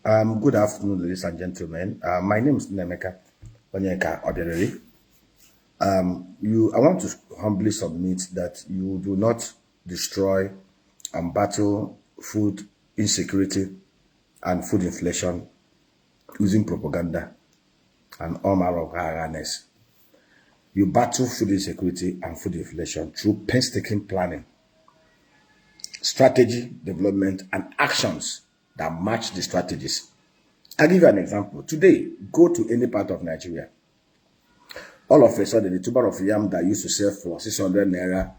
Good afternoon, ladies and gentlemen. My name is Nemeka Onyeka Odereri. I want to humbly submit that you do not destroy and battle food insecurity and food inflation using propaganda and all manner of awareness. You battle food insecurity and food inflation through painstaking planning, strategy, development, and actions that match the strategies. I'll give you an example. Today, go to any part of Nigeria. All of a sudden, the tuber of yam that used to sell for 600 naira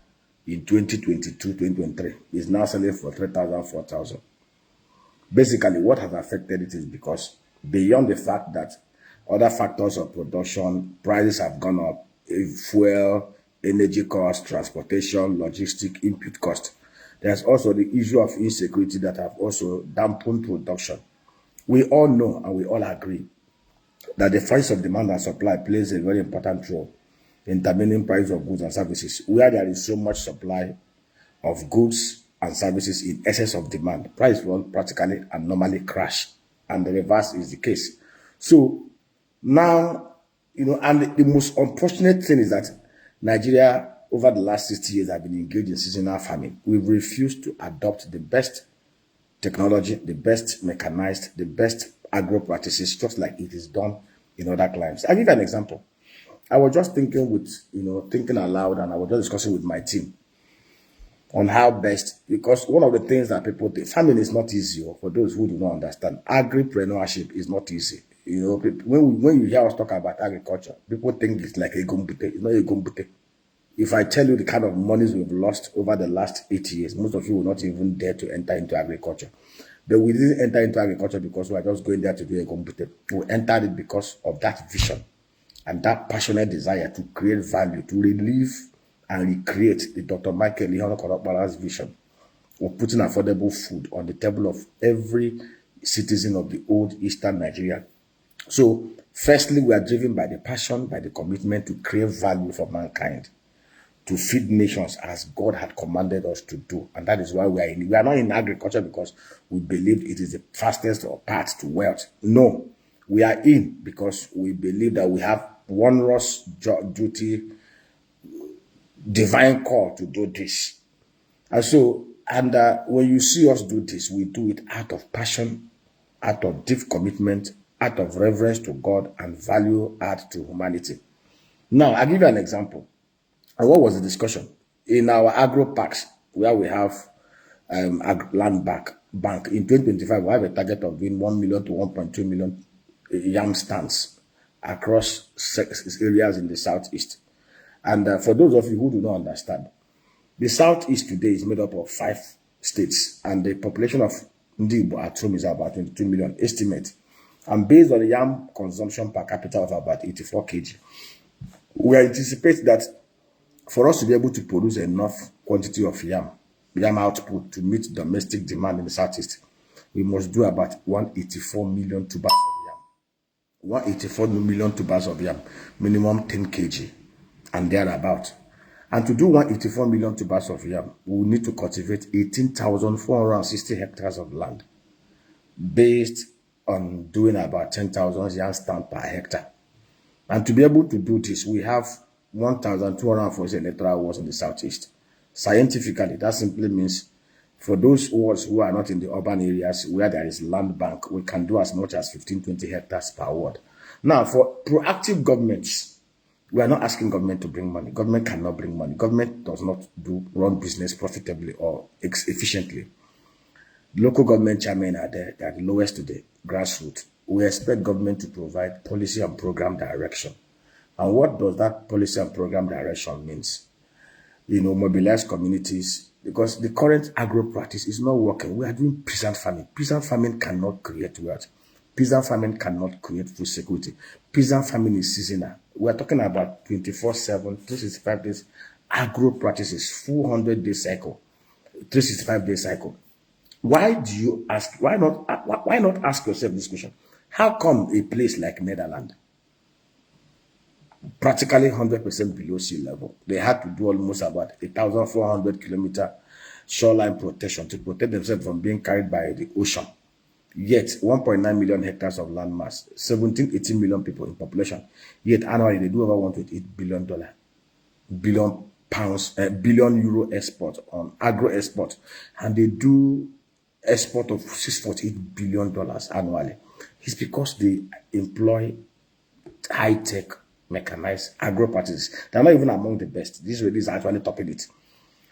in 2022-2023 is now selling for 3,000, 4,000. Basically, what has affected it is because beyond the fact that other factors of production, prices have gone up, fuel, energy cost, transportation, logistic, input cost. There's also the issue of insecurity that have also dampened production. We all know and we all agree that the price of demand and supply plays a very important role in determining price of goods and services. Where there is so much supply of goods and services in excess of demand, price will practically and normally crash, and the reverse is the case. So now, and the most unfortunate thing is that Nigeria, over the last 60 years, have been engaged in seasonal farming. We've refused to adopt the best technology, the best mechanized, the best agro practices, just like it is done in other climes. I'll give you an example. I was just thinking aloud, and I was just discussing with my team on how best, because one of the things that people think, farming is not easy. For those who do not understand, agripreneurship is not easy. When you hear us talk about agriculture, people think it's like a gumbute. It's not a gumbute. If I tell you the kind of monies we've lost over the last 8 years, most of you will not even dare to enter into agriculture. But we didn't enter into agriculture because we are just going there to do a computer. We entered it because of that vision and that passionate desire to create value, to relive and recreate the Dr. Michael Leon Korokbara's vision of putting affordable food on the table of every citizen of the old Eastern Nigeria. So, firstly, we are driven by the passion, by the commitment to create value for mankind, to feed nations as God had commanded us to do. And that is why we are not in agriculture because we believe it is the fastest path to wealth. No, we are in because we believe that we have onerous duty, divine call to do this. And so, when you see us do this, we do it out of passion, out of deep commitment, out of reverence to God and value add to humanity. Now, I'll give you an example. And what was the discussion? In our agro parks, where we have land bank, in 2025, we have a target of doing 1 million to 1.2 million yam stands across 6 areas in the southeast. And for those of you who do not understand, the southeast today is made up of 5 states, and the population of Ndibo at home is about 22 million estimate. And based on the yam consumption per capita of about 84 kg, we anticipate that for us to be able to produce enough quantity of yam output to meet domestic demand in the southeast, we must do about 184 million tubers of yam. 184 million tubers of yam, minimum 10 kg and thereabout. And to do 184 million tubers of yam, we will need to cultivate 18,460 hectares of land, based on doing about 10,000 yam stand per hectare. And to be able to do this, we have 1,240 electoral wards in the southeast. Scientifically, that simply means for those wards who are not in the urban areas where there is land bank, we can do as much as 15-20 hectares per ward. Now, for proactive governments, we are not asking government to bring money. Government cannot bring money. Government does not run business profitably or efficiently. Local government chairmen are there. They are the lowest today, grassroots. We expect government to provide policy and program direction. And what does that policy and program direction means? Mobilize communities, because the current agro practice is not working. We are doing peasant farming. Peasant farming cannot create wealth. Peasant farming cannot create food security. Peasant farming is seasonal. We are talking about 24/7, 365 days agro practices, 400-day cycle, 365-day cycle. Why not ask yourself this question? How come a place like Netherlands, practically 100% below sea level, they had to do almost about 1,400 kilometer shoreline protection to protect themselves from being carried by the ocean? Yet 1.9 million hectares of land mass, 17-18 million people in population. Yet annually they do over $1.8 billion pounds, billion euro export on agro export, and they do export of $6.8 billion annually. It's because they employ high-tech mechanized agro practices. They're not even among the best. This is actually topping it.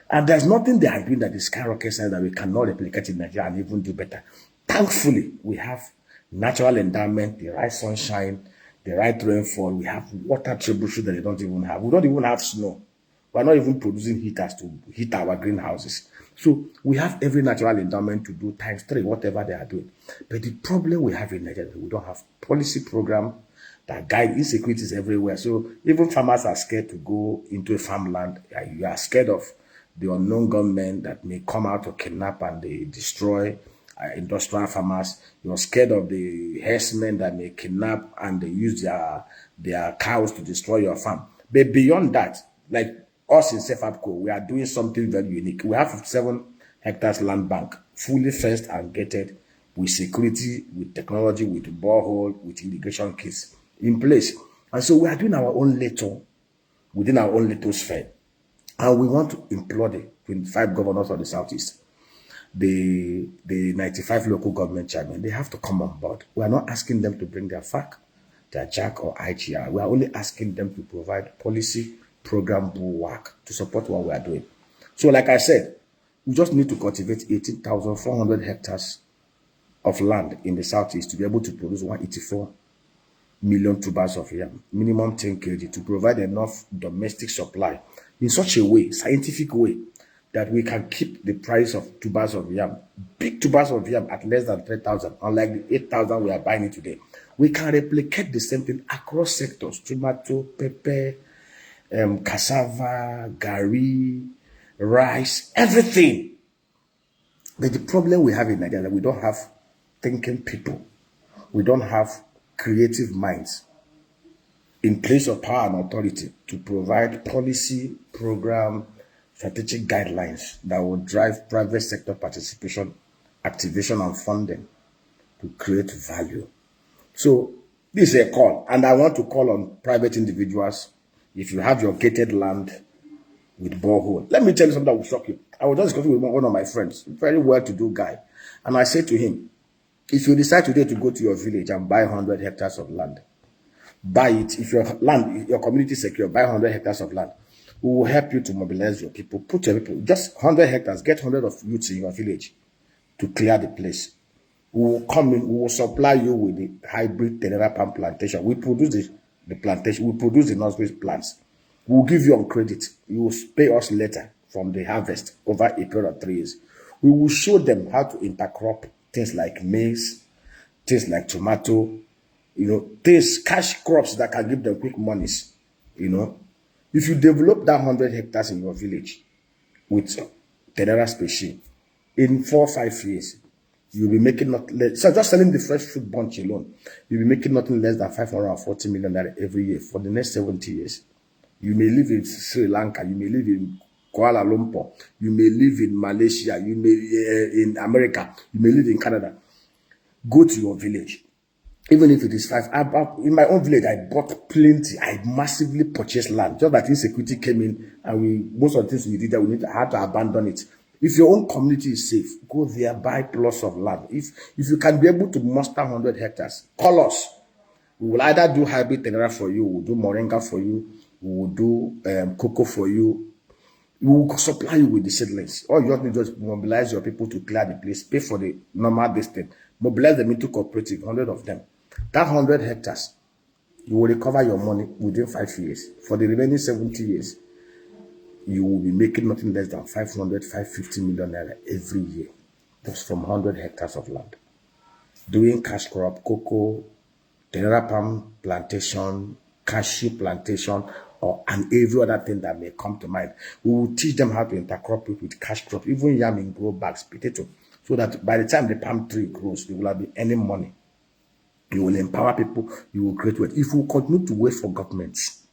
And there's nothing they are doing that is skyrocket science that we cannot replicate in Nigeria and even do better. Thankfully, we have natural endowment, the right sunshine, the right rainfall. We have water tributaries that they don't even have. We don't even have snow. We're not even producing heaters to heat our greenhouses. So we have every natural endowment to do times 3, whatever they are doing. But the problem we have in Nigeria, we don't have policy program that guide. Insecurities everywhere. So even farmers are scared to go into a farmland. You are scared of the unknown gunmen that may come out to kidnap and they destroy industrial farmers. You're scared of the herdsmen that may kidnap and they use their cows to destroy your farm. But beyond that, like us in Sefapco, we are doing something very unique. We have 57 hectares land bank, fully fenced and gated, with security, with technology, with borehole, with irrigation kits in place. And so we are doing our own little, within our own little sphere. And we want to implore the 25 governors of the Southeast, the 95 local government chairmen, they have to come on board. We are not asking them to bring their FAC, their JAC or IGR. We are only asking them to provide policy, program, work to support what we are doing. So like I said, we just need to cultivate 18,400 hectares of land in the Southeast to be able to produce 184 million tubers of yam, minimum 10 kg, to provide enough domestic supply in such a way, scientific way, that we can keep the price of tubers of yam, big tubers of yam, at less than 3,000, unlike the 8,000 we are buying it today. We can replicate the same thing across sectors: tomato, pepper, cassava, gari, rice, everything. But the problem we have in Nigeria, we don't have thinking people. We don't have creative minds in place of power and authority to provide policy, program, strategic guidelines that will drive private sector participation, activation, and funding to create value. So this is a call, and I want to call on private individuals. If you have your gated land with borehole, let me tell you something that will shock you. I was just discussing with one of my friends, very well-to-do guy, and I said to him, if you decide today to go to your village and buy 100 hectares of land, buy it. If your land, your community is secure, buy 100 hectares of land. We will help you to mobilize your people. Put your people, just 100 hectares, get 100 of youths in your village to clear the place. We will come in, we will supply you with the hybrid Tenera palm plantation. We produce the plantation, we produce the nursery plants. We will give you on credit. You will pay us later from the harvest over a period of 3 years. We will show them how to intercrop things like maize, things like tomato, things, cash crops that can give them quick monies. If you develop that 100 hectares in your village with Tenera species, in 4 or 5 years, you'll be making not less. So just selling the fresh fruit bunch alone, you'll be making nothing less than 540 million every year for the next 70 years. You may live in Sri Lanka, you may live in Kuala Lumpur, you may live in Malaysia, you may in America, you may live in Canada. Go to your village. Even if it is 5, in my own village, I bought plenty. I massively purchased land. Just that insecurity came in, and most of the things we did that I had to abandon it. If your own community is safe, go there, buy plots of land. If you can be able to muster 100 hectares, call us. We will either do hybrid Tenera for you, we'll do moringa for you, we will do cocoa for you. We will supply you with the seedlings. All you just need to mobilize your people to clear the place, pay for the normal distance, mobilize them into cooperative, 100 of them. That 100 hectares, you will recover your money within 5 years. For the remaining 70 years, you will be making nothing less than 500, 550 million naira every year, just from 100 hectares of land. Doing cash crop, cocoa, Tenera palm plantation, cashew plantation, and every other thing that may come to mind. We will teach them how to intercrop it with cash crop, even yam in grow bags, potato, so that by the time the palm tree grows, you will have been earning money. You will empower people, you will create wealth. If we continue to wait for governments,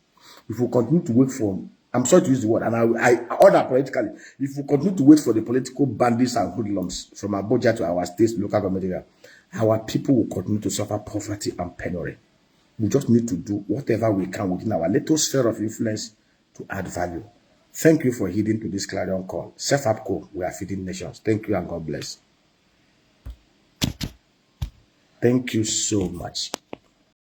if we continue to wait for I'm sorry to use the word, and I order politically. If we continue to wait for the political bandits and hoodlums from Abuja to our states, local government area, our people will continue to suffer poverty and penury. We just need to do whatever we can within our little sphere of influence to add value. Thank you for heeding to this clarion call. Self-Apco, we are feeding nations. Thank you and God bless. Thank you so much.